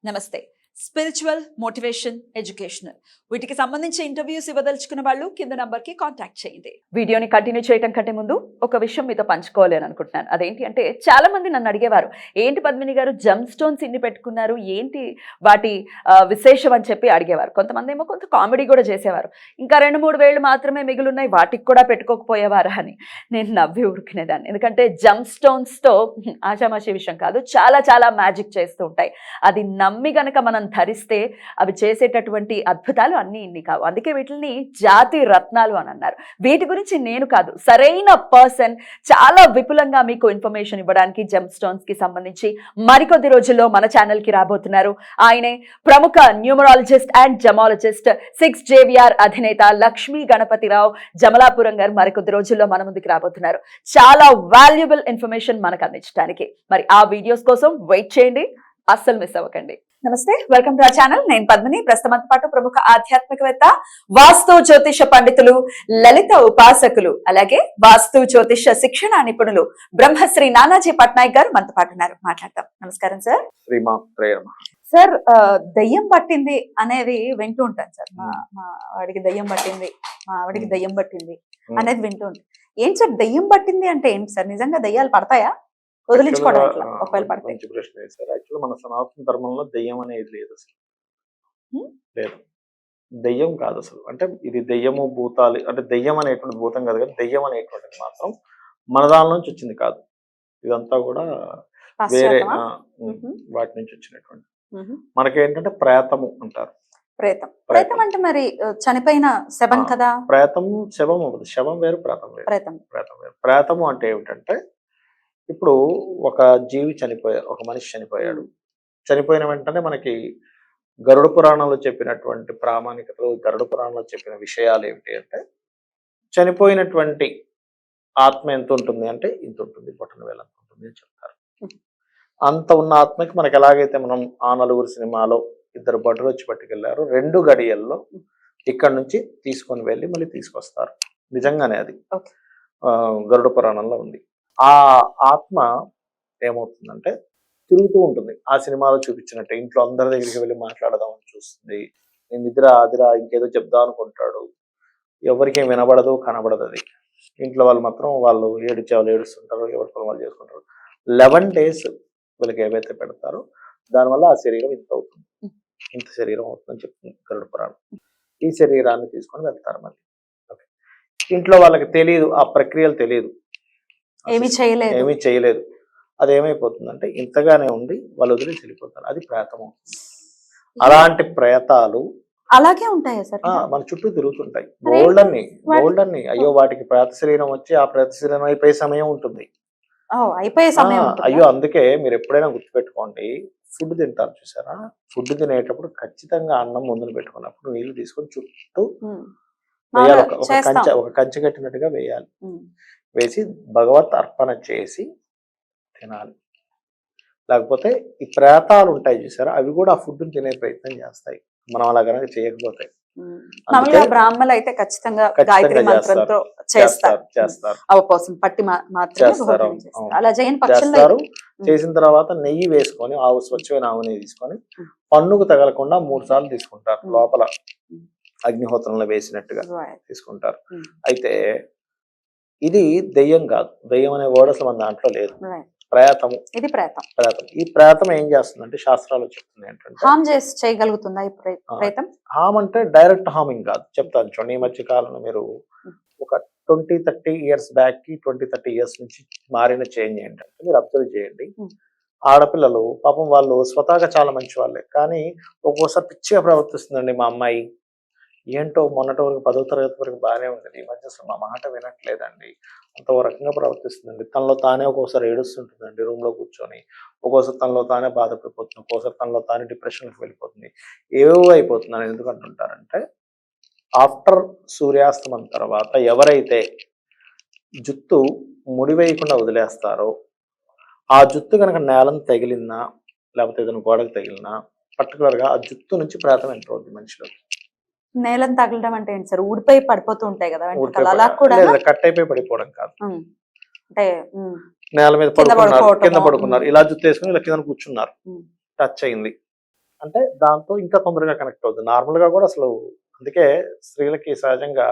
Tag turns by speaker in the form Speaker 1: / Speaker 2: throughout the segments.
Speaker 1: నమస్తే. Spiritual, motivation, educational వీటికి సంబంధించి ఇంటర్వ్యూస్ ఇవ్వదలుచుకున్న వాళ్ళు కింద నంబర్కి కాంటాక్ట్ చేయండి. వీడియోని కంటిన్యూ చేయడం కంటే ముందు ఒక విషయం మీతో పంచుకోవాలి అని అనుకుంటున్నాను. అదేంటి అంటే, చాలా మంది నన్ను అడిగేవారు, ఏంటి పద్మిని గారు జమ్ స్టోన్స్ ఇన్ని పెట్టుకున్నారు, ఏంటి వాటి విశేషం అని చెప్పి అడిగేవారు. కొంతమంది ఏమో కొంత కామెడీ కూడా చేసేవారు. ఇంకా 2-3 వేళ్ళు మాత్రమే మిగులున్నాయి, వాటికి కూడా పెట్టుకోకపోయేవారా అని నేను నవ్వి ఊరుకునేదాన్ని. ఎందుకంటే జమ్ స్టోన్స్తో ఆషామాషి విషయం కాదు, చాలా చాలా మ్యాజిక్ చేస్తూ ఉంటాయి. అది నమ్మి గనక మనం ధరిస్తే అవి చేసేటటువంటి అద్భుతాలు అన్నీ ఇన్ని కావు. అందుకే వీటిని జాతి రత్నాలు అని అన్నారు. వీటి గురించి నేను కాదు, సరైన పర్సన్ చాలా విపులంగా మీకు ఇన్ఫర్మేషన్ ఇవ్వడానికి జెమ్ స్టోన్స్ కి సంబంధించి మరికొద్ది రోజుల్లో మన ఛానల్ కి రాబోతున్నారు. ఆయనే ప్రముఖ న్యూమరాలజిస్ట్ అండ్ జమాలజిస్ట్ 6 JVR అధినేత లక్ష్మీ గణపతిరావు జమలాపురం గారు మరికొద్ది రోజుల్లో మన ముందుకు రాబోతున్నారు. చాలా వాల్యుబుల్ ఇన్ఫర్మేషన్ మనకు అందించడానికి. మరి ఆ వీడియోస్ కోసం వెయిట్ చేయండి, అస్సలు మిస్ అవ్వకండి. నమస్తే, వెల్కమ్ టు అవర్ ఛానల్. నేను పద్మిని. ప్రస్తుతంతో పాటు ప్రముఖ ఆధ్యాత్మికవేత్త, వాస్తు జ్యోతిష పండితులు, లలిత ఉపాసకులు, అలాగే వాస్తు జ్యోతిష శిక్షణ నిపుణులు బ్రహ్మశ్రీ నానాజీ పట్నాయక్ గారు మనతో పాటు ఉన్నారు. మాట్లాడతాం. నమస్కారం సార్. సార్, దయ్యం పట్టింది అనేది వింటూ ఉంటాను సార్. మా వాడికి దయ్యం పట్టింది, మా ఆవిడికి దయ్యం పట్టింది అనేది వింటూ ఉంటాను. ఏంటి సార్ దయ్యం పట్టింది అంటే ఏంటి సార్? నిజంగా దయ్యాలు పడతాయా? వదిలించుకోవడం ఎట్లా ఒకవేళ పడితే?
Speaker 2: మంచి ప్రశ్న వేశారు. యాక్చువల్ మన సనాతన ధర్మంలో దెయ్యం అనేది లేదు, అసలు లేదు. దెయ్యం కాదు అసలు. అంటే ఇది దెయ్యము భూతాలు అంటే దెయ్యం అనేటువంటి భూతం కాదు, కానీ దెయ్యం అనేటువంటిది మాత్రం మన దాని నుంచి వచ్చింది కాదు. ఇదంతా కూడా వేరే వాటి నుంచి వచ్చినటువంటి. మనకేంటంటే ప్రేతము అంటారు.
Speaker 1: ప్రేతం ప్రేతం అంటే మరి చనిపోయిన శవం కదా?
Speaker 2: ప్రేతం శవం అవ్వదు, శవం వేరు, ప్రేతం వేరు. ప్రేతం వేరు. ప్రేతము అంటే ఏమిటంటే, ఇప్పుడు ఒక జీవి చనిపోయాడు, ఒక మనిషి చనిపోయాడు. చనిపోయిన వెంటనే మనకి గరుడ పురాణంలో చెప్పినటువంటి ప్రామాణికతలు, గరుడ పురాణంలో చెప్పిన విషయాలు ఏమిటి అంటే, చనిపోయినటువంటి ఆత్మ ఎంత ఉంటుంది అంటే ఇంత ఉంటుంది, బొటన వేలు అంత ఉంటుంది అని చెప్తారు. అంత ఉన్న ఆత్మకి మనకి ఎలాగైతే మనం ఆ నలుగురు సినిమాలో 2 భటులు వచ్చి పట్టుకెళ్లారు, 2 గడియల్లో ఇక్కడ నుంచి తీసుకొని వెళ్ళి మళ్ళీ తీసుకొస్తారు. నిజంగానే అది గరుడ పురాణంలో ఉంది. ఆ ఆత్మ ఏమవుతుందంటే తిరుగుతూ ఉంటుంది. ఆ సినిమాలో చూపించినట్టే ఇంట్లో అందరి దగ్గరికి వెళ్ళి మాట్లాడదామని చూస్తుంది. నేను నిద్ర ఆదిరా ఇంకేదో చెప్దాం అనుకుంటాడు, ఎవరికి వినబడదు, కనబడదు. అది ఇంట్లో వాళ్ళు మాత్రం వాళ్ళు ఏడుస్తుంటారు, ఎవరి పని వాళ్ళు చేసుకుంటారు. 11 days వీళ్ళకి ఏవైతే పెడతారో దానివల్ల ఆ శరీరం ఇంత అవుతుంది, ఇంత శరీరం అవుతుందని చెప్తుంది గరుడ పురాణం. ఈ శరీరాన్ని తీసుకొని వెళ్తారు మళ్ళీ. ఇంట్లో వాళ్ళకి తెలియదు, ఆ ప్రక్రియలు తెలియదు, ఏమీ చేయలేదు. అది ఏమైపోతుందంటే ఇంతగానే ఉండి వాళ్ళు వదిలేసి వెళ్ళిపోతారు. అది ప్రేతం అవుతుంది. అలాంటి ప్రేతాలు
Speaker 1: అలాగే ఉంటాయా సార్?
Speaker 2: మన చుట్టూ తిరుగుతుంటాయి. గోల్డన్ని అయ్యో వాటికి ప్రేత శరీరం వచ్చి ఆ ప్రేత శరీరం అయిపోయే సమయం ఉంటుంది.
Speaker 1: అయ్యో,
Speaker 2: అందుకే మీరు ఎప్పుడైనా గుర్తుపెట్టుకోండి, ఫుడ్ తింటారు చూసారా, ఫుడ్ తినేటప్పుడు ఖచ్చితంగా అన్నం ముందును పెట్టుకున్నప్పుడు నీళ్లు తీసుకొని చుట్టూ వేయాలి. ఒక కంచె కట్టినట్టుగా వేయాలి. వేసి భగవత్ అర్పణ చేసి తినాలి. లేకపోతే ఈ ప్రేతాలు ఉంటాయి చూసారా, అవి కూడా ఆ ఫుడ్ తినే ప్రయత్నం చేస్తాయి మనం అలా కనుక చేయకపోతే.
Speaker 1: బ్రాహ్మణులు అయితే ఖచ్చితంగా గాయత్రి మంత్రంతో చేస్తారు.
Speaker 2: చేసిన తర్వాత నెయ్యి వేసుకొని, స్వచ్ఛమైన ఆవు నెయ్యి తీసుకొని పన్నుకు తగలకుండా 3 సార్లు తీసుకుంటారు. లోపల అగ్నిహోత్రంలో వేసినట్టుగా తీసుకుంటారు. అయితే ఇది దెయ్యం కాదు. దెయ్యం అనే వర్డ్ అసలు మన దాంట్లో లేదు. ప్రేతము.
Speaker 1: ఇది ప్రేతం.
Speaker 2: ఈ ప్రేతం ఏం చేస్తుందంటే శాస్త్రాలు చెప్తుంది ఏంటంటే,
Speaker 1: హామ్ చేయగలుగుతుందా ఈ ప్రేతం?
Speaker 2: హామ్ అంటే డైరెక్ట్ హార్మింగ్ కాదు. చెప్తాను చూడండి. ఈ మధ్య కాలంలో మీరు ఒక 20-30 years బ్యాక్ కి 20-30 years నుంచి మారిన చేంజ్ ఏంటంటే, మీరు అబ్జర్వ్ చేయండి. ఆడపిల్లలు పాపం వాళ్ళు స్వతహాగా చాలా మంచి వాళ్ళే, కానీ ఒక్కోసారి పిచ్చిగా ప్రవర్తిస్తుందండి మా అమ్మాయి. ఏంటో మొన్నటి వరకు 10వ తరగతి వరకు బాగానే ఉంది, ఈ మధ్య అసలు మా మాట వినట్లేదండి, అంత రకంగా ప్రవర్తిస్తుందండి. తనలో తానే ఒక్కోసారి ఏడుస్తుంటుందండి రూమ్ లో కూర్చొని, ఒక్కోసారి తనలో తానే బాధపడిపోతుంది, ఒక్కోసారి తనలో తానే డిప్రెషన్కి వెళ్ళిపోతుంది, ఏవేవో అయిపోతుందని ఎందుకంటుంటారంటే, ఆఫ్టర్ సూర్యాస్తమం తర్వాత ఎవరైతే జుత్తు ముడివేయకుండా వదిలేస్తారో, ఆ జుత్తు కనుక నేలను తగిలినా లేకపోతే ఏదైనా గోడకు తగిలినా పర్టికులర్ గా ఆ జుత్తు నుంచి ప్రేతం ఎంటర్ అవుతుంది మనిషిలో.
Speaker 1: నేలను తగలడం అంటే ఏంటి సార్? ఊడిపోయి పడిపోతూ ఉంటాయి కదా, అలా కూడా
Speaker 2: కట్ అయిపోయి పడిపోవడం కాదు.
Speaker 1: అంటే
Speaker 2: నేల మీద కింద పడుకున్నారు, ఇలా జుత్తు వేసుకుని ఇలా కింద కూర్చున్నారు, టచ్ అయింది, అంటే దాంతో ఇంకా తొందరగా కనెక్ట్ అవుతుంది. నార్మల్‌గా కూడా అసలు అందుకే స్త్రీలకి సహజంగా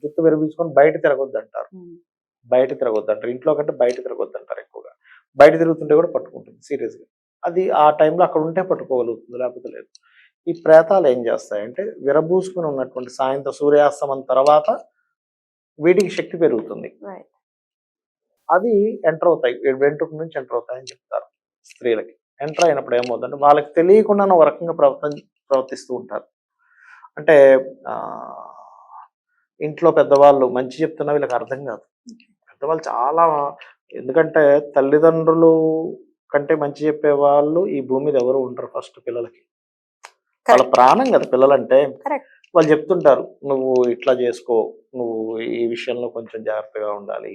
Speaker 2: జుట్టు విరబీచుకొని బయట తిరగొద్దంటారు. బయట తిరగొద్దంటారు. ఇంట్లో కంటే బయట తిరగొద్దంటారు ఎక్కువగా. బయట తిరుగుతుంటే కూడా పట్టుకుంటుంది సీరియస్‌గా. అది ఆ టైంలో అక్కడ ఉంటే పట్టుకోగలుగుతుంది. లేకపోతే లేదు. ఈ ప్రేతాలు ఏం చేస్తాయంటే విరబూసుకొని ఉన్నటువంటి సాయంత్రం సూర్యాస్తమం తర్వాత వీటికి శక్తి పెరుగుతుంది.
Speaker 1: రైట్.
Speaker 2: అవి ఎంటర్ అవుతాయి. వెంట్రుక నుంచి ఎంటర్ అవుతాయని చెప్తారు స్త్రీలకి. ఎంటర్ అయినప్పుడు ఏమవుతుందంటే వాళ్ళకి తెలియకుండానే ఒక రకంగా ప్రవర్తిస్తూ ఉంటారు. అంటే ఇంట్లో పెద్దవాళ్ళు మంచి చెప్తున్నా వీళ్ళకి అర్థం కాదు. పెద్దవాళ్ళు చాలా ఎందుకంటే తల్లిదండ్రులు కంటే మంచి చెప్పేవాళ్ళు ఈ భూమి మీద ఎవరు ఉండరు ఫస్ట్ పిల్లలకి. వాళ్ళ
Speaker 1: కరెక్ట్.
Speaker 2: ప్రాణం కదా పిల్లలంటే.
Speaker 1: కరెక్ట్.
Speaker 2: వాళ్ళు చెప్తుంటారు. నువ్వు ఇట్లా చేసుకో, నువ్వు ఈ విషయంలో కొంచెం జాగ్రత్తగా ఉండాలి.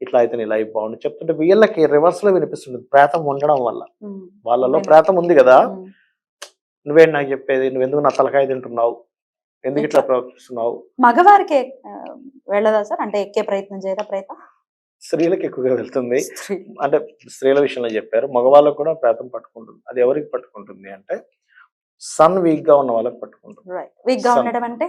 Speaker 2: ఇట్లా అయితే నీ లైఫ్ బాగుండు చెప్తుంటే వీళ్ళకి రివర్స్‌లో వినిపిస్తుంది ప్రేతం ఉండడం వల్ల. వాళ్ళలో ప్రేతం ఉంది కదా! నువ్వేంటి నాకు చెప్పేది? నువ్వెందుకు నా తలకాయ తింటున్నావు? ఎందుకు ఇట్లా ప్రవర్తిస్తున్నావు?
Speaker 1: మగవారికి వెళ్ళదా సార్? అంటే ఎక్కే ప్రయత్నం చేయదా ప్రేతం?
Speaker 2: స్త్రీలకు ఎక్కువగా వెళ్తుంది. అంటే స్త్రీల విషయంలో చెప్పారు. మగవాళ్ళకు కూడా ప్రేతం పట్టుకుంటుంది. అది ఎవరికి పట్టుకుంటుంది అంటే సన్ వీక్ గా ఉన్న వాళ్ళకి పట్టుకుంటుంది.
Speaker 1: వీక్ గా ఉండడం అంటే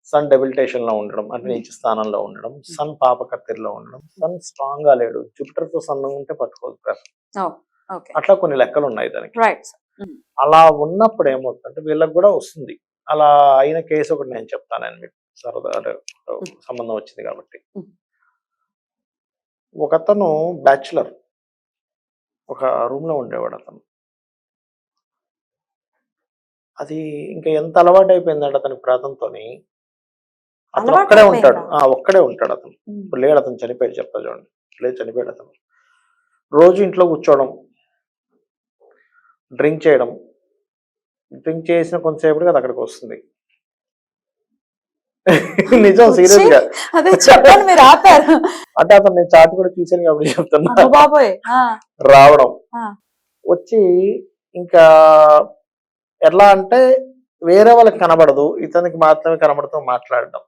Speaker 2: సన్ డెబిలిటేషన్ లో ఉండడం అంటే నీచ స్థానంలో ఉండడం, సన్ పాపకత్తిరిలో ఉండడం, సన్ స్ట్రాంగ్ గా లేడు, జూపిటర్ తో సన్ ఉంటే పట్టుకోదు ప్రేతం. అట్లా కొన్ని లెక్కలు ఉన్నాయి దానికి. అలా ఉన్నప్పుడు ఏమవుతుందంటే వీళ్ళకి కూడా వస్తుంది. అలా అయిన కేసు ఒకటి నేను చెప్తానని మీకు సరదా సంబంధం వచ్చింది కాబట్టి. ఒకతను బ్యాచులర్ ఒక రూమ్ లో ఉండేవాడు అతను. అది ఇంకా ఎంత అలవాటు అయిపోయిందంటే అతనికి ప్రేతంతోని అతను ఒక్కడే ఉంటాడు. ఒక్కడే ఉంటాడు అతను. ఇప్పుడు లేడు అతను చనిపోయాడు చెప్తా చూడండి. లేదు చనిపోయాడు అతను. రోజు ఇంట్లో కూర్చోవడం, డ్రింక్ చేయడం, డ్రింక్ చేసిన కొంతసేపటికి అది అక్కడికి వస్తుంది. నిజం సీరియస్ గా
Speaker 1: అదే చెప్పండి మీరు ఆపారు.
Speaker 2: అంటే అతను నేను చాట్ కూడా చూసాను కాబట్టి చెప్తున్నా.
Speaker 1: బాబోయ్
Speaker 2: రావడం వచ్చి ఇంకా ఎట్లా అంటే వేరే వాళ్ళకి కనబడదు, ఇతనికి మాత్రమే కనబడుతూ మాట్లాడడం.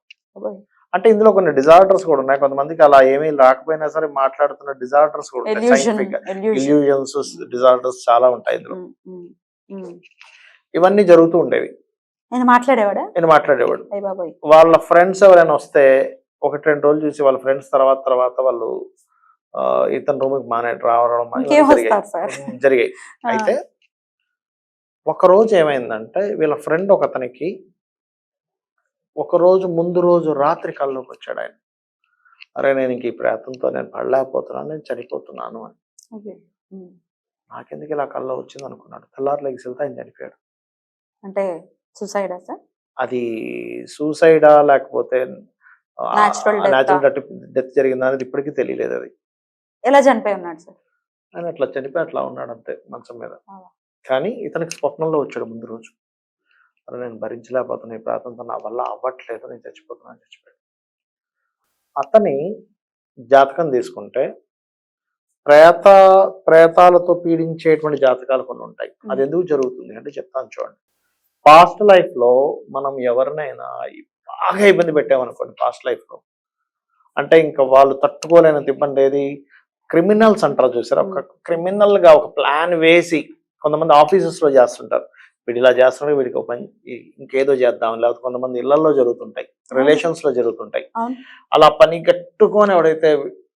Speaker 2: అంటే ఇందులో కొన్ని డిజార్డర్స్ కూడా ఉన్నాయి. కొంతమందికి అలా ఏమీ రాకపోయినా సరే మాట్లాడుతున్న డిజార్డర్స్ కూడా ఉంటాయి. సైంటిఫిక్ గా ఇల్యూజన్స్ డిజార్డర్స్ చాలా ఉంటాయి ఇందులో. ఇవన్నీ జరుగుతూ ఉండేవి. నేను మాట్లాడేవాడు. వాళ్ళ ఫ్రెండ్స్ ఎవరైనా వస్తే 1-2 రోజులు చూసి వాళ్ళ ఫ్రెండ్స్ తర్వాత వాళ్ళు ఇతని రూమ్ కి రావడం జరిగాయి. అయితే ఒక రోజు ఏమైందంటే వీళ్ళ ఫ్రెండ్ ఒకతనికి ఒకరోజు ముందు రోజు రాత్రి కల్లోకి వచ్చాడు ఆయన. అరే నేను ఇంక ఈ ప్రేతంతో నేను పడలేకపోతున్నాను, నేను చనిపోతున్నాను అని. నాకెందుకు ఇలా కల్లో వచ్చింది అనుకున్నాడు. తెల్లారు లెగ్స్ వెళ్తే ఆయన చనిపోయాడు.
Speaker 1: అంటే సూసైడా సార్? అది
Speaker 2: సూసైడా లేకపోతే న్యాచురల్ డెత్ జరిగిందా అనేది ఇప్పటికీ తెలియలేదు. అది
Speaker 1: ఎలా చనిపోయి ఉన్నాడు సార్?
Speaker 2: ఆయన అట్లా చనిపోయి అట్లా ఉన్నాడు అంతే మంచం మీద. కానీ ఇతనికి స్వప్నంలో వచ్చాడు ముందు రోజు. అరే నేను భరించలేకపోతున్నా, ఈ ప్రాంతంతో నా వల్ల అవ్వట్లేదు, నేను చచ్చిపోతున్నాను చచ్చిపోయాడు. అతని జాతకం తీసుకుంటే ప్రేతాలతో పీడించేటువంటి జాతకాలు కొన్ని ఉంటాయి. అది ఎందుకు జరుగుతుంది అంటే చెప్తాను చూడండి. పాస్ట్ లైఫ్ లో మనం ఎవరినైనా బాగా ఇబ్బంది పెట్టామనుకోండి పాస్ట్ లైఫ్ లో, అంటే ఇంకా వాళ్ళు తట్టుకోలేనంత ఇబ్బంది. ఏది క్రిమినల్స్ అంటారు చూసారా, ఒక క్రిమినల్ గా ఒక ప్లాన్ వేసి కొంతమంది ఆఫీసెస్ లో చేస్తుంటారు. వీడు ఇలా చేస్తున్నాడు, వీడికి ఒక పని ఇంకేదో చేద్దాం, లేకపోతే కొంతమంది ఇళ్లలో జరుగుతుంటాయి, రిలేషన్స్ లో జరుగుతుంటాయి. అలా పని కట్టుకొని ఎవడైతే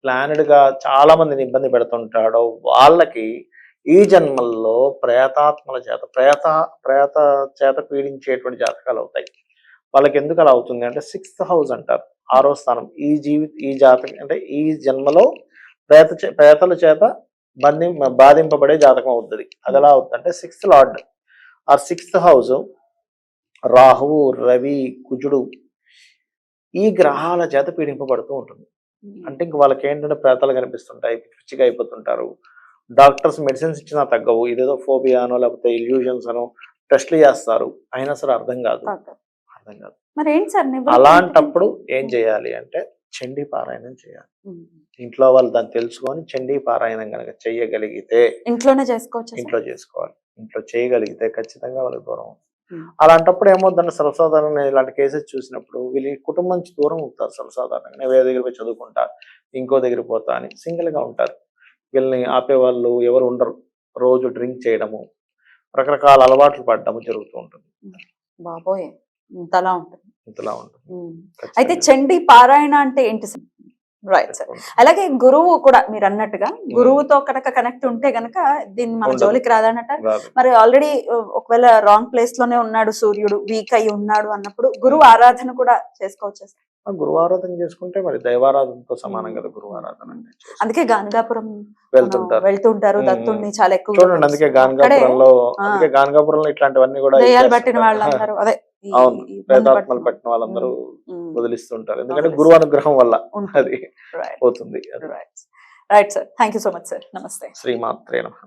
Speaker 2: ప్లానెడ్ గా చాలా మందిని ఇబ్బంది పెడుతుంటాడో వాళ్ళకి ఈ జన్మల్లో ప్రేతాత్మల చేత పీడించేటువంటి జాతకాలు అవుతాయి. వాళ్ళకి ఎందుకు అలా అవుతుంది అంటే 6th హౌస్ అంటారు, 6వ స్థానం. ఈ జాతకం అంటే ఈ జన్మలో ప్రేతల చేత బాధింపబడే జాతకం అవుతుంది. అది ఎలా అవుతుంది అంటే 6th లార్డ్ ఆ 6th హౌస్ రాహువు, రవి, కుజుడు ఈ గ్రహాల చేత పీడింపబడుతూ ఉంటుంది. అంటే ఇంక వాళ్ళకి ఏంటంటే ప్రేతాలు కనిపిస్తుంటాయి, పిచ్చిగా అయిపోతుంటారు. డాక్టర్స్ మెడిసిన్స్ ఇచ్చినా తగ్గవు. ఇదేదో ఫోబియా అనో లేకపోతే ఇల్యూజన్స్ అనో టెస్ట్లు చేస్తారు, అయినా సరే అర్థం కాదు. అలాంటప్పుడు ఏం చేయాలి అంటే చండీ పారాయణం చేయాలి. ఇంట్లో వాళ్ళు దాన్ని తెలుసుకొని చండీ పారాయణం కనుక చెయ్యగలిగితే ఇంట్లో చేసుకోవాలి. ఇంట్లో చేయగలిగితే ఖచ్చితంగా వాళ్ళకి దూరం. అలాంటప్పుడు ఏమవుతుందంటే సర్వసాధారణంగా ఇలాంటి కేసెస్ చూసినప్పుడు వీళ్ళ కుటుంబం నుంచి దూరం అవుతారు. సర్వసాధారణంగా నేను వేరే దగ్గర పోయి చదువుకుంటా, ఇంకో దగ్గర పోతా అని సింగిల్ గా ఉంటారు. వీళ్ళని ఆపేవాళ్ళు ఎవరు ఉండరు. రోజు డ్రింక్ చేయడము, రకరకాల అలవాట్లు పడడం జరుగుతూ ఉంటుంది.
Speaker 1: బాబోయ్, ఇంతలా ఉంటుంది.
Speaker 2: ఇంతలా ఉంటుంది.
Speaker 1: అయితే
Speaker 2: ఖచ్చితంగా.
Speaker 1: చండీ పారాయణ అంటే ఏంటి సార్? Right sir. అలాగే గురువు కూడా మీరు అన్నట్టుగా గురువుతో కనుక కనెక్ట్ ఉంటే గనక దీన్ని మన
Speaker 2: ఉండదు.
Speaker 1: జోలికి రాదన్నట్టు.
Speaker 2: రాదు.
Speaker 1: మరి ఆల్రెడీ ఒకవేళ రాంగ్ ప్లేస్ లోనే ఉన్నాడు సూర్యుడు, వీక్ అయి ఉన్నాడు అన్నప్పుడు గురువు ఆరాధన కూడా చేసుకోవచ్చు.
Speaker 2: ఆ గురువు ఆరాధన చేసుకుంటే మరి దైవారాధనతో సమానం కదా గురువు ఆరాధన అంటే.
Speaker 1: అందుకే గానగాపురం
Speaker 2: వెళ్తుంటారు.
Speaker 1: దత్తుణ్ణి చాలా ఎక్కువ
Speaker 2: చూడండి, అందుకే గానగాపురంలో ఇట్లాంటివన్నీ కూడా
Speaker 1: దయ్యాలు పట్టిన వాళ్ళందరూ అదే
Speaker 2: అవును, ప్రేతాత్మలు పట్టిన వాళ్ళందరూ వదిలిస్తుంటారు. ఎందుకంటే గురువు అనుగ్రహం వల్ల అది పోతుంది.
Speaker 1: Right sir, thank you so much sir. నమస్తే.
Speaker 2: శ్రీమాత్రే నమః.